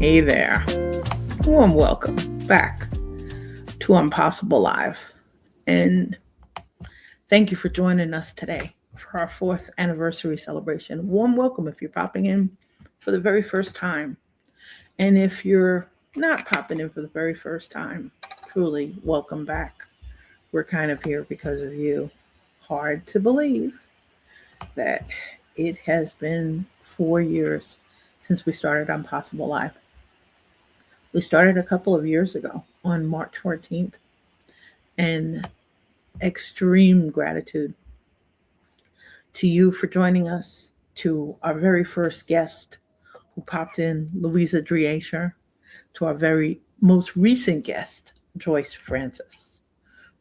Hey there. Warm welcome back to Impossible Live. And thank you for joining us today for our 4th anniversary celebration. Warm welcome if you're popping in for the very first time. And if you're not popping in for the very first time, truly welcome back. We're kind of here because of you. Hard to believe that it has been 4 years since we started Impossible Live. We started a couple of years ago on March 14th, and extreme gratitude to you for joining us, to our very first guest who popped in, Louisa Driescher, to our very most recent guest, Joyce Francis.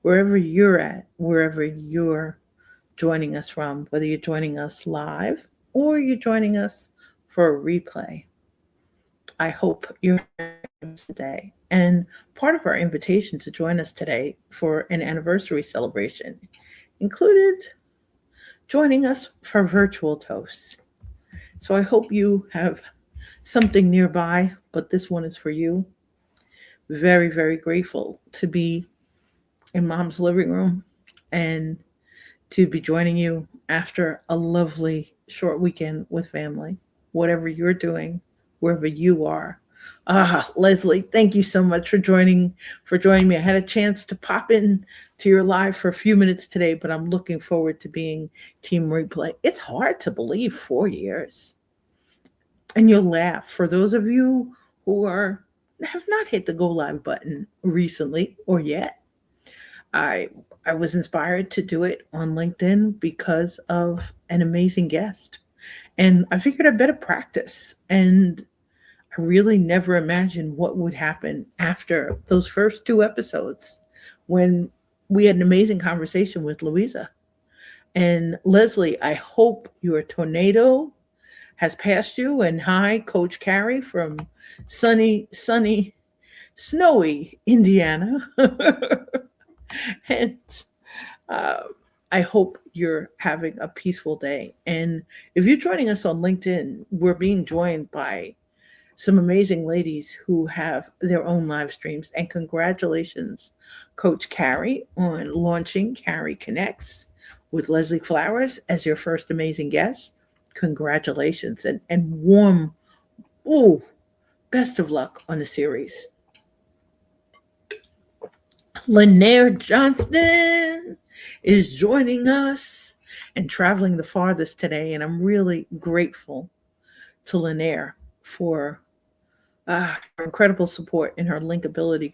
Wherever you're at, wherever you're joining us from, whether you're joining us live or you're joining us for a replay, I hope you're today. And part of our invitation to join us today for an anniversary celebration included joining us for virtual toasts. So I hope you have something nearby, but this one is for you. Very, very grateful to be in Mom's living room and to be joining you after a lovely short weekend with family. Whatever you're doing, wherever you are. Leslie, thank you so much for joining me. I had a chance to pop in to your live for a few minutes today, but I'm looking forward to being team replay. It's hard to believe 4 years. And you'll laugh. For those of you who have not hit the go live button recently or yet, I was inspired to do it on LinkedIn because of an amazing guest. And I figured I'd better practice. And I really never imagined what would happen after those first 2 episodes when we had an amazing conversation with Louisa. And Leslie, I hope your tornado has passed you. And hi, Coach Carrie from sunny, snowy Indiana. And uh, I hope you're having a peaceful day. And if you're joining us on LinkedIn, we're being joined by some amazing ladies who have their own live streams. And congratulations, Coach Carrie, on launching Carrie Connects with Leslie Flowers as your first amazing guest. Congratulations and warm, best of luck on the series. Lanier Johnston is joining us and traveling the farthest today. And I'm really grateful to Lanier for incredible support in her linkability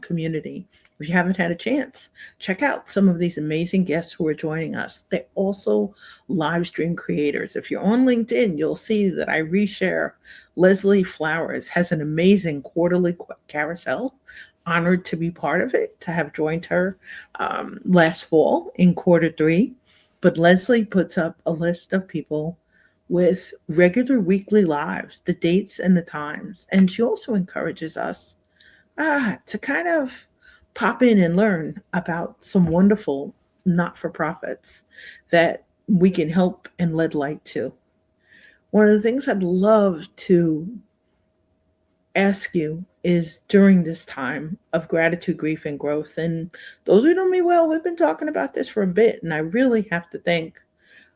community. If you haven't had a chance, check out some of these amazing guests who are joining us. They're also live stream creators. If you're on LinkedIn, you'll see that I reshare. Leslie Flowers has an amazing quarterly carousel. Honored to be part of it, to have joined her last fall in quarter 3. But Leslie puts up a list of people with regular weekly lives, the dates and the times. And she also encourages us to kind of pop in and learn about some wonderful not-for-profits that we can help and lead light to. One of the things I'd love to ask you is during this time of gratitude, grief, and growth. And those who know me well, we've been talking about this for a bit, and I really have to thank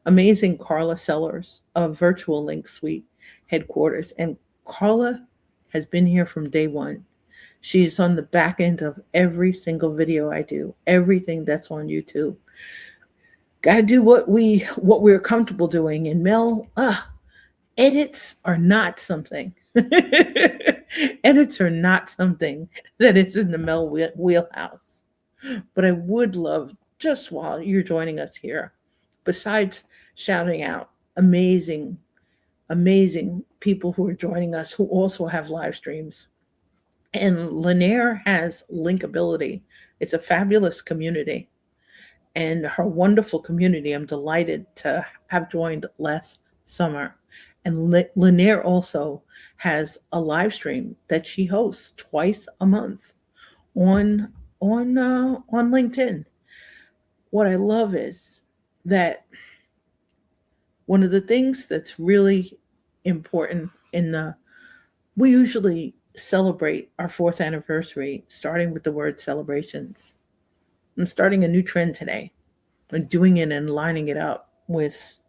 amazing Carla Sellers of Virtual Link Suite headquarters. And Carla has been here from day one. She's on the back end of every single video I do, everything that's on YouTube. Got to do what we're comfortable doing. And Mel, edits are not something. Edits are not something that is in the Mel wheelhouse. But I would love, just while you're joining us here, besides shouting out amazing people who are joining us who also have live streams. And Lanier has Linkability. It's a fabulous community. And her wonderful community, I'm delighted to have joined last summer. And Lanier also has a live stream that she hosts twice a month on LinkedIn. What I love is that one of the things that's really important in the We usually celebrate our fourth anniversary starting with the word celebrations. I'm starting a new trend today and doing it and lining it up with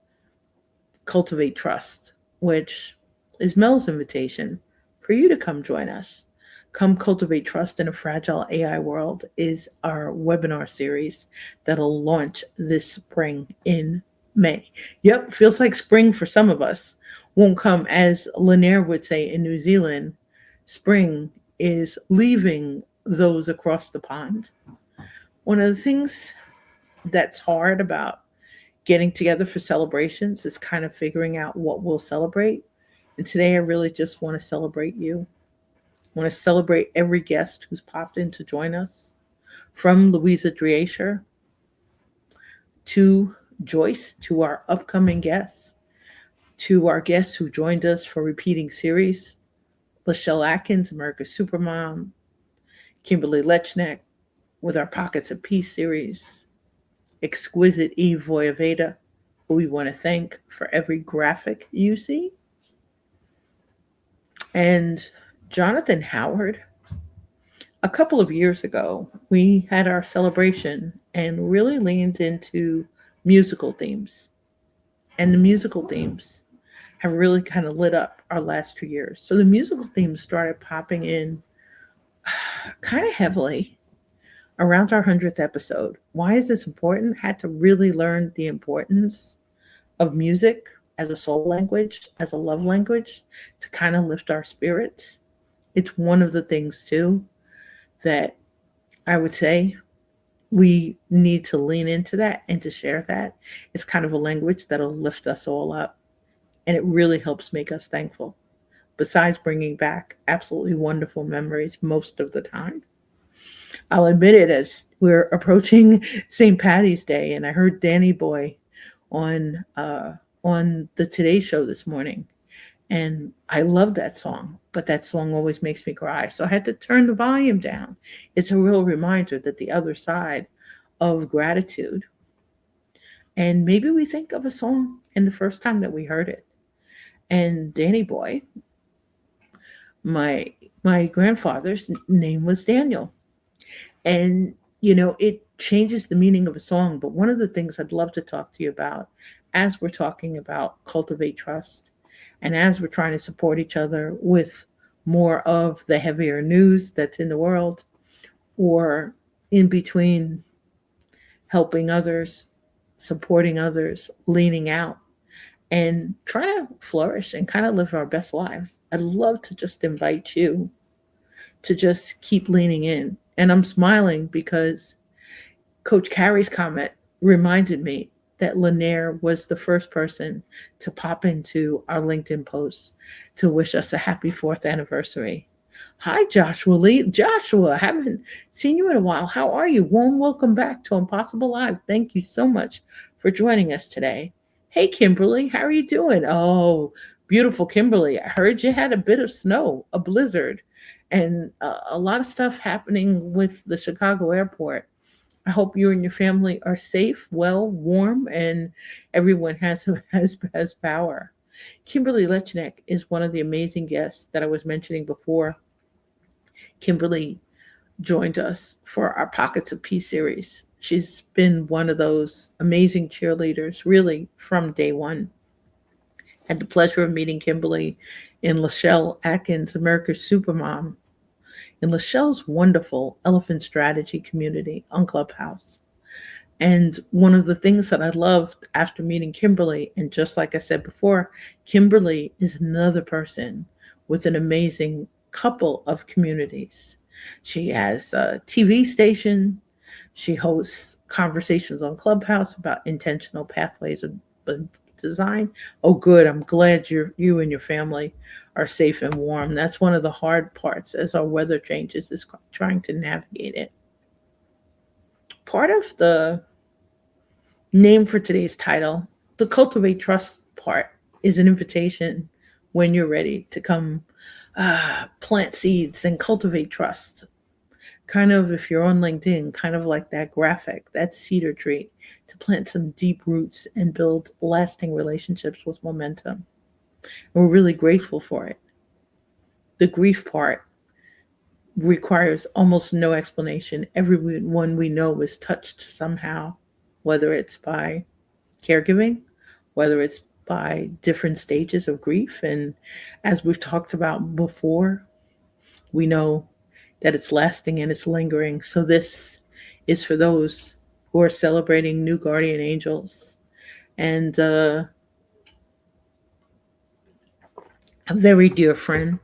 Cultivate Trust, which is Mel's invitation for you to come join us. Come Cultivate Trust in a Fragile AI World is our webinar series that'll launch this spring in May. Yep, feels like spring for some of us. Won't come, as Lanier would say in New Zealand, spring is leaving those across the pond. One of the things that's hard about getting together for celebrations is kind of figuring out what we'll celebrate. And today I really just want to celebrate you. I want to celebrate every guest who's popped in to join us, from Louisa Driescher to Joyce, to our upcoming guests, to our guests who joined us for repeating series, Lachelle Atkins, America's Supermom, Kimberly Lechneck with our Pockets of Peace series, exquisite Eve Voyaveda, who we want to thank for every graphic you see, and Jonathan Howard. A couple of years ago, we had our celebration and really leaned into musical themes. And the musical themes have really kind of lit up our last 2 years. So the musical themes started popping in kind of heavily around our 100th episode. Why is this important? Had to really learn the importance of music as a soul language, as a love language, to kind of lift our spirits. It's one of the things, too, that I would say we need to lean into that and to share that. It's kind of a language that'll lift us all up, and it really helps make us thankful, besides bringing back absolutely wonderful memories most of the time. I'll admit it, as we're approaching St. Patty's Day, and I heard Danny Boy on the Today Show this morning, and I love that song, but that song always makes me cry. So I had to turn the volume down. It's a real reminder that the other side of gratitude, and maybe we think of a song and the first time that we heard it. And Danny Boy, my my grandfather's name was Daniel. And it changes the meaning of a song. But one of the things I'd love to talk to you about, as we're talking about Cultivate Trust, and as we're trying to support each other with more of the heavier news that's in the world, or in between helping others, supporting others, leaning out, and trying to flourish and kind of live our best lives, I'd love to just invite you to just keep leaning in. And I'm smiling because Coach Carey's comment reminded me that Lanier was the first person to pop into our LinkedIn posts to wish us a happy fourth anniversary. Hi, Joshua Lee. Joshua, haven't seen you in a while. How are you? Warm welcome back to Impossible Live. Thank you so much for joining us today. Hey, Kimberly, how are you doing? Oh, beautiful Kimberly. I heard you had a bit of snow, a blizzard, and a lot of stuff happening with the Chicago airport. I hope you and your family are safe, well, warm, and everyone has power. Kimberly Lechneck is one of the amazing guests that I was mentioning before. Kimberly joined us for our Pockets of Peace series. She's been one of those amazing cheerleaders, really, from day one. Had the pleasure of meeting Kimberly in Lachelle Atkins, America's Supermom, in Lachelle's wonderful Elephant Strategy community on Clubhouse. And one of the things that I loved after meeting Kimberly, and just like I said before, Kimberly is another person with an amazing couple of communities. She has a TV station. She hosts conversations on Clubhouse about intentional pathways of design. Oh, good. I'm glad you and your family are safe and warm. That's one of the hard parts as our weather changes, is trying to navigate it. Part of the name for today's title, the Cultivate Trust part, is an invitation when you're ready to come plant seeds and cultivate trust. Kind of, if you're on LinkedIn, kind of like that graphic, that cedar tree, to plant some deep roots and build lasting relationships with momentum. And we're really grateful for it. The grief part requires almost no explanation. Everyone we know is touched somehow, whether it's by caregiving, whether it's by different stages of grief. And as we've talked about before, we know that it's lasting and it's lingering. So this is for those who are celebrating new guardian angels. And a very dear friend,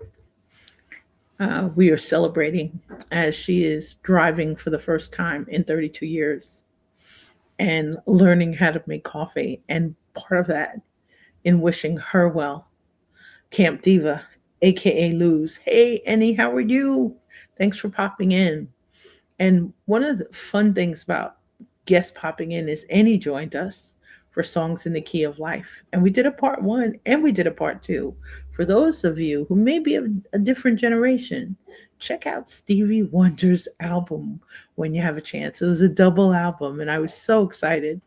we are celebrating as she is driving for the first time in 32 years and learning how to make coffee. And part of that in wishing her well, Camp Diva, aka Luz. Hey, Annie, how are you? Thanks for popping in. And one of the fun things about guest popping in is Annie joined us for Songs in the Key of Life. And we did a part one and we did a part two. For those of you who may be of a different generation, check out Stevie Wonder's album when you have a chance. It was a double album, and I was so excited.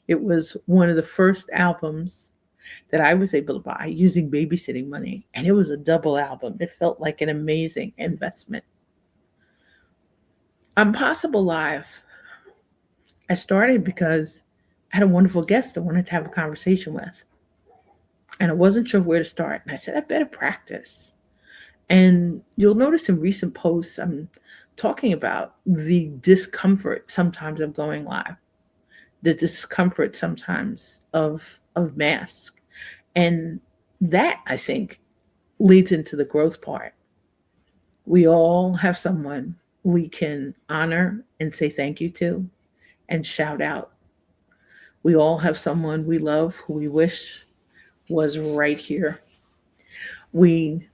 It was one of the first albums that I was able to buy using babysitting money, and it was a double album. It felt like an amazing investment. Impossible Live, I started because I had a wonderful guest I wanted to have a conversation with, and I wasn't sure where to start. And I said, I better practice. And you'll notice in recent posts, I'm talking about the discomfort sometimes of going live, the discomfort sometimes of mask. And that, I think, leads into the growth part. We all have someone we can honor and say thank you to and shout out. We all have someone we love who we wish was right here. We,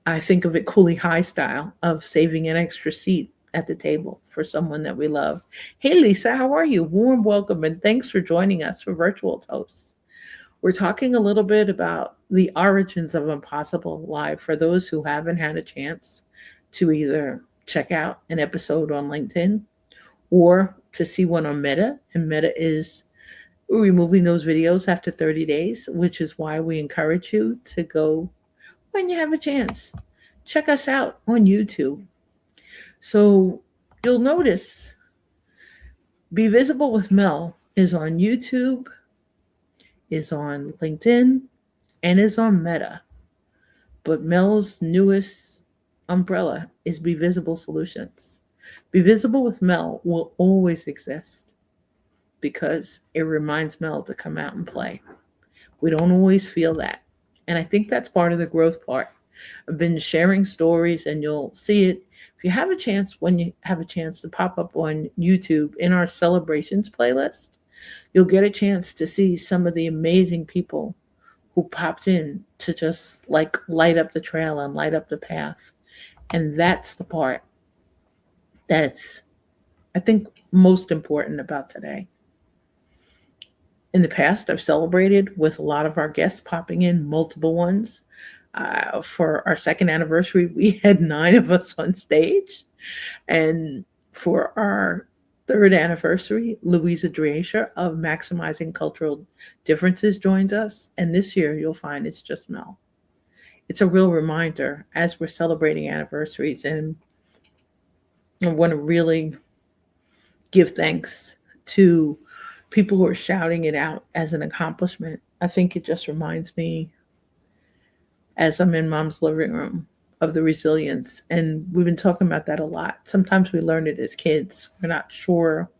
I think of it Cooley High style of saving an extra seat at the table for someone that we love. Hey, Lisa, how are you? Warm welcome and thanks for joining us for Virtual Toast. We're talking a little bit about the origins of Impossible Live for those who haven't had a chance to either check out an episode on LinkedIn or to see one on Meta. And Meta is removing those videos after 30 days, which is why we encourage you to go when you have a chance. Check us out on YouTube. So you'll notice Be Visible with Mel is on YouTube, is on LinkedIn, and is on Meta. But Mel's newest umbrella is Be Visible Solutions. Be Visible with Mel will always exist because it reminds Mel to come out and play. We don't always feel that. And I think that's part of the growth part. I've been sharing stories and you'll see it. If you have a chance, when you have a chance to pop up on YouTube in our celebrations playlist, you'll get a chance to see some of the amazing people who popped in to just like light up the trail and light up the path. And that's the part that's, I think, most important about today. In the past, I've celebrated with a lot of our guests popping in, multiple ones. For our second anniversary, we had 9 of us on stage. And for our third anniversary, Louisa Driescher of Maximizing Cultural Differences joins us. And this year, you'll find it's just Mel. It's a real reminder as we're celebrating anniversaries. And I want to really give thanks to people who are shouting it out as an accomplishment. I think it just reminds me, as I'm in mom's living room, of the resilience. And we've been talking about that a lot. Sometimes we learn it as kids. We're not sure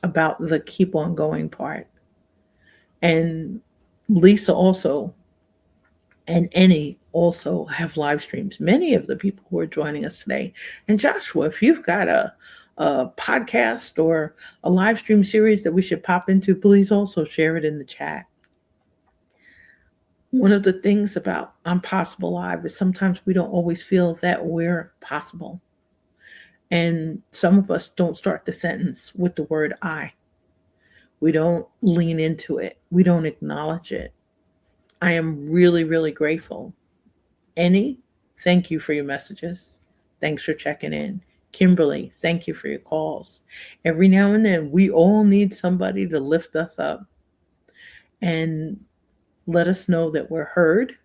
about the keep on going part. And Lisa also and Annie also have live streams. Many of the people who are joining us today. And Joshua, if you've got a podcast or a live stream series that we should pop into, please also share it in the chat. One of the things about Impossible Live is sometimes we don't always feel that we're possible. And some of us don't start the sentence with the word I. We don't lean into it. We don't acknowledge it. I am really, really grateful. Annie, thank you for your messages. Thanks for checking in. Kimberly, thank you for your calls. Every now and then, we all need somebody to lift us up and let us know that we're heard,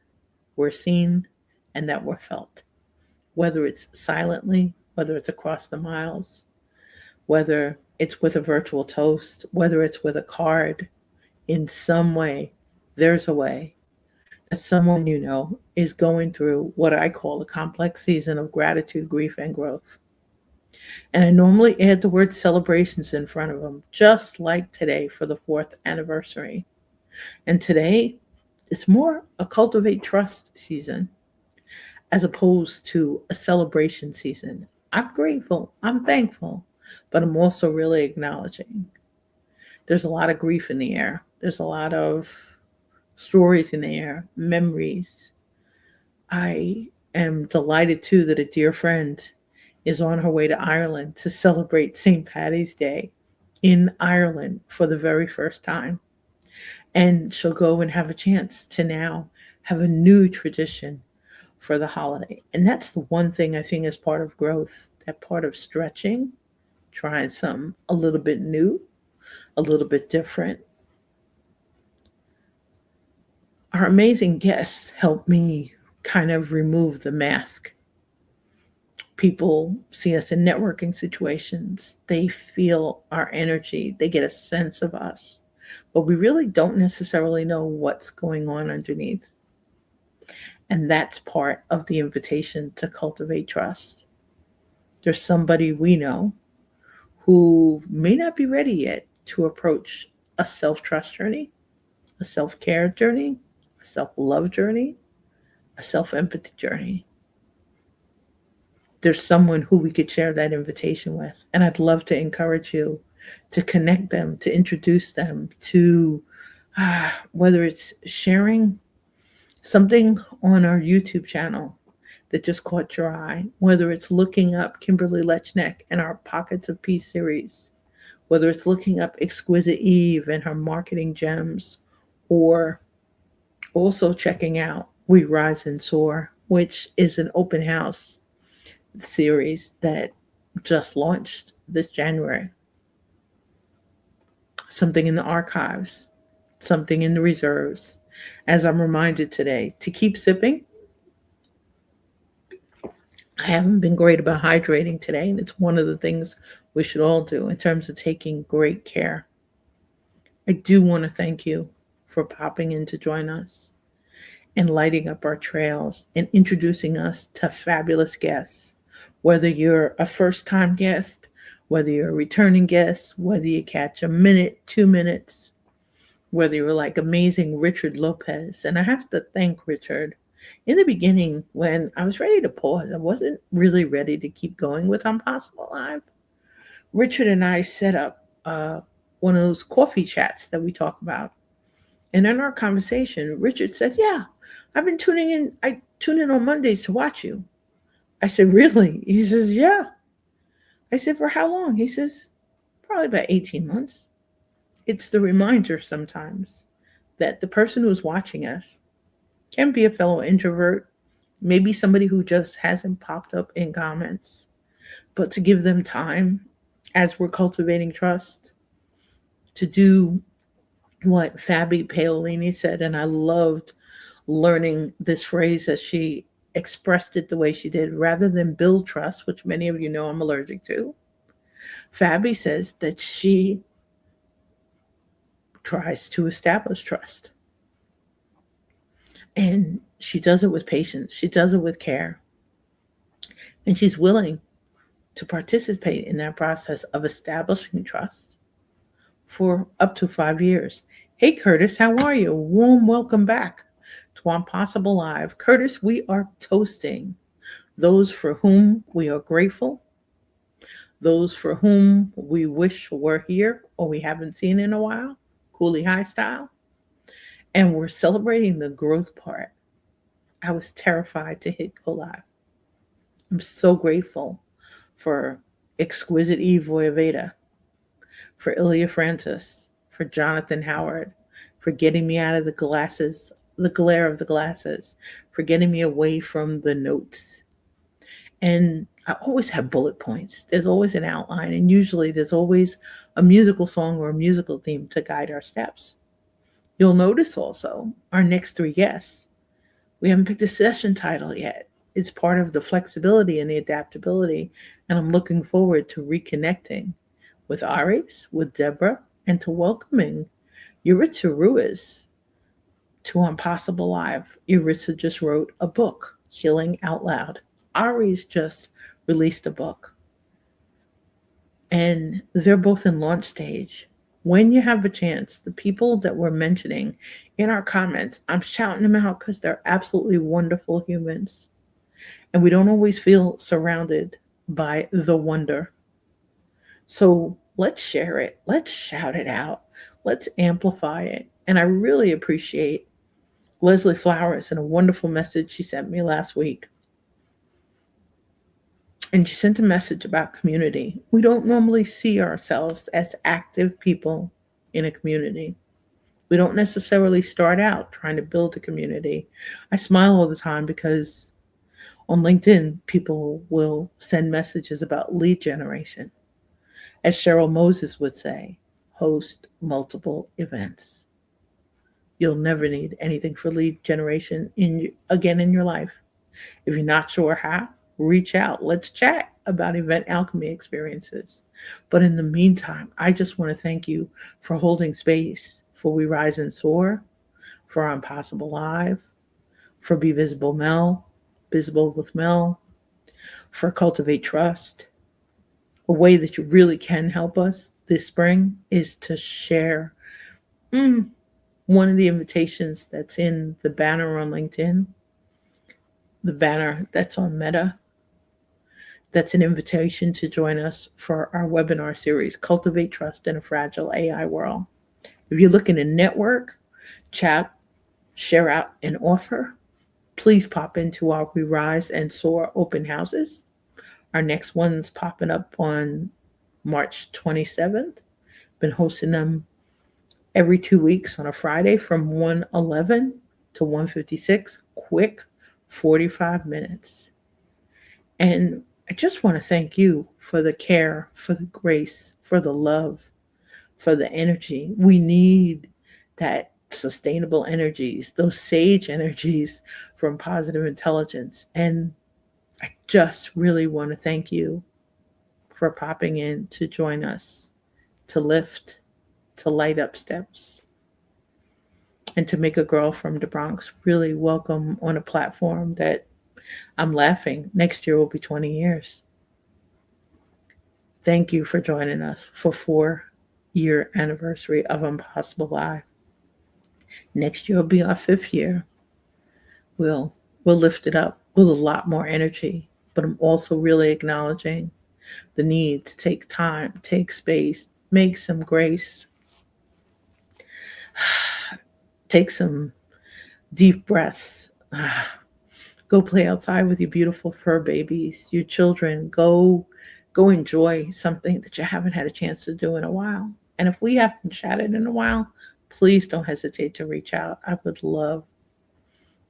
we're seen, and that were felt, whether it's silently, whether it's across the miles, whether it's with a virtual toast, whether it's with a card. In some way, there's a way that someone you know is going through what I call a complex season of gratitude, grief, and growth. And I normally add the word celebrations in front of them, just like today for the fourth anniversary. And today, it's more a cultivate trust season as opposed to a celebration season. I'm grateful, I'm thankful, but I'm also really acknowledging there's a lot of grief in the air. There's a lot of stories in the air, memories. I am delighted too that a dear friend is on her way to Ireland to celebrate St. Patty's Day in Ireland for the very first time. And she'll go and have a chance to now have a new tradition for the holiday. And that's the one thing I think is part of growth, that part of stretching, trying some a little bit new, a little bit different. Our amazing guests help me kind of remove the mask. People see us in networking situations, they feel our energy, they get a sense of us, but we really don't necessarily know what's going on underneath. And that's part of the invitation to cultivate trust. There's somebody we know who may not be ready yet to approach a self trust journey, a self care journey, a self love journey, a self empathy journey. There's someone who we could share that invitation with. And I'd love to encourage you to connect them, to introduce them to whether it's sharing something on our YouTube channel that just caught your eye, whether it's looking up Kimberly Lechnick and our Pockets of Peace series, whether it's looking up Exquisite Eve and her marketing gems, or also checking out We Rise and Soar, which is an open house series that just launched this January. Something in the archives, something in the reserves. As I'm reminded today, to keep sipping. I haven't been great about hydrating today, and it's one of the things we should all do in terms of taking great care. I do want to thank you for popping in to join us and lighting up our trails and introducing us to fabulous guests. Whether you're a first time guest, whether you're a returning guest, whether you catch a minute, 2 minutes, whether you're like amazing Richard Lopez. And I have to thank Richard. In the beginning, when I was ready to pause, I wasn't really ready to keep going with Impossible Live. Richard and I set up one of those coffee chats that we talk about. And in our conversation, Richard said, "Yeah, I've been tuning in. I tune in on Mondays to watch you." I said, "Really?" He says, "Yeah." I said, "For how long?" He says, "Probably about 18 months. It's the reminder sometimes that the person who's watching us can be a fellow introvert, maybe somebody who just hasn't popped up in comments, but to give them time as we're cultivating trust to do what Fabi Paolini said. And I loved learning this phrase as she expressed it the way she did. Rather than build trust, which many of you know I'm allergic to, Fabi says that she tries to establish trust. And she does it with patience. She does it with care. And she's willing to participate in that process of establishing trust for up to 5 years. Hey, Curtis, how are you? Warm welcome back to Impossible Live. Curtis, we are toasting those for whom we are grateful, those for whom we wish were here or we haven't seen in a while, Coolie High style. And we're celebrating the growth part. I was terrified to hit go live. I'm so grateful for Exquisite Eve Voyaveda, for Ilya Francis, for Jonathan Howard, for getting me out of the glasses, the glare of the glasses, for getting me away from the notes. And I always have bullet points. There's always an outline, and usually there's always a musical song or a musical theme to guide our steps. You'll notice also our next three guests. We haven't picked a session title yet. It's part of the flexibility and the adaptability. And I'm looking forward to reconnecting with Aries, with Deborah, and to welcoming Yuritsa Ruiz to Impossible Live. Yuritsa just wrote a book, Healing Out Loud. Aries just released a book, and they're both in launch stage. When you have a chance, the people that we're mentioning in our comments, I'm shouting them out because they're absolutely wonderful humans. And we don't always feel surrounded by the wonder. So let's share it. Let's shout it out. Let's amplify it. And I really appreciate Leslie Flowers and a wonderful message she sent me last week. And she sent a message about community. We don't normally see ourselves as active people in a community. We don't necessarily start out trying to build a community. I smile all the time because on LinkedIn, people will send messages about lead generation. As Cheryl Moses would say, host multiple events. You'll never need anything for lead generation again in your life. If you're not sure how, reach out. Let's chat about event alchemy experiences. But in the meantime, I just want to thank you for holding space for We Rise and Soar, for Impossible Live, for Be Visible Mel, Visible with Mel, for Cultivate Trust. A way that you really can help us this spring is to share one of the invitations that's in the banner on LinkedIn, the banner that's on Meta. That's an invitation to join us for our webinar series, Cultivate Trust in a Fragile AI World. If you're looking to network, chat, share out, and offer, please pop into our We Rise and Soar open houses. Our next one's popping up on March 27th. Been hosting them every 2 weeks on a Friday from 1:11 to 1:56. Quick, 45 minutes. And I just want to thank you for the care, for the grace, for the love, for the energy. We need that sustainable energies, those sage energies from positive intelligence. And I just really want to thank you for popping in to join us, to lift, to light up steps, and to make a girl from the Bronx really welcome on a platform that I'm laughing. Next year will be 20 years. Thank you for joining us for 4-year anniversary of Impossible Live. Next year will be our 5th year. We'll lift it up with a lot more energy, but I'm also really acknowledging the need to take time, take space, make some grace, take some deep breaths. Go play outside with your beautiful fur babies, your children. Go enjoy something that you haven't had a chance to do in a while. And if we haven't chatted in a while, please don't hesitate to reach out. I would love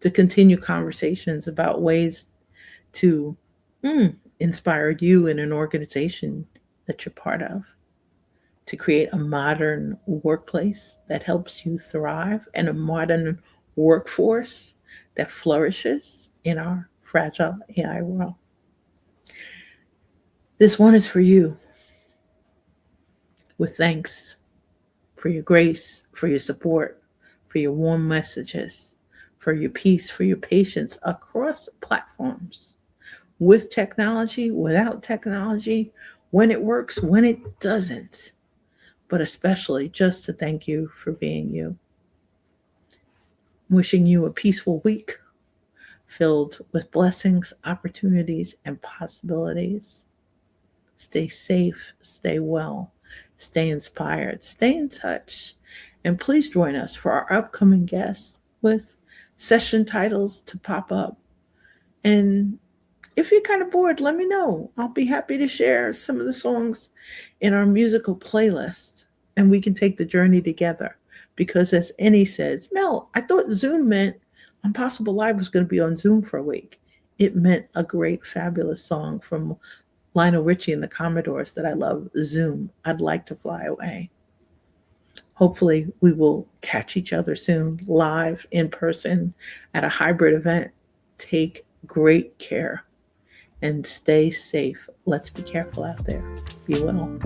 to continue conversations about ways to inspire you in an organization that you're part of, to create a modern workplace that helps you thrive and a modern workforce that flourishes in our fragile AI world. This one is for you, with thanks for your grace, for your support, for your warm messages, for your peace, for your patience across platforms, with technology, without technology, when it works, when it doesn't, but especially just to thank you for being you. Wishing you a peaceful week filled with blessings, opportunities, and possibilities. Stay safe, stay well, stay inspired, stay in touch, and please join us for our upcoming guests with session titles to pop up. And if you're kind of bored, let me know. I'll be happy to share some of the songs in our musical playlist, and we can take the journey together. Because as Annie says, Mel, I thought Zoom meant Impossible Live was going to be on Zoom for a week. It meant a great, fabulous song from Lionel Richie and the Commodores that I love, Zoom. I'd like to fly away. Hopefully, we will catch each other soon, live, in person, at a hybrid event. Take great care and stay safe. Let's be careful out there. Be well.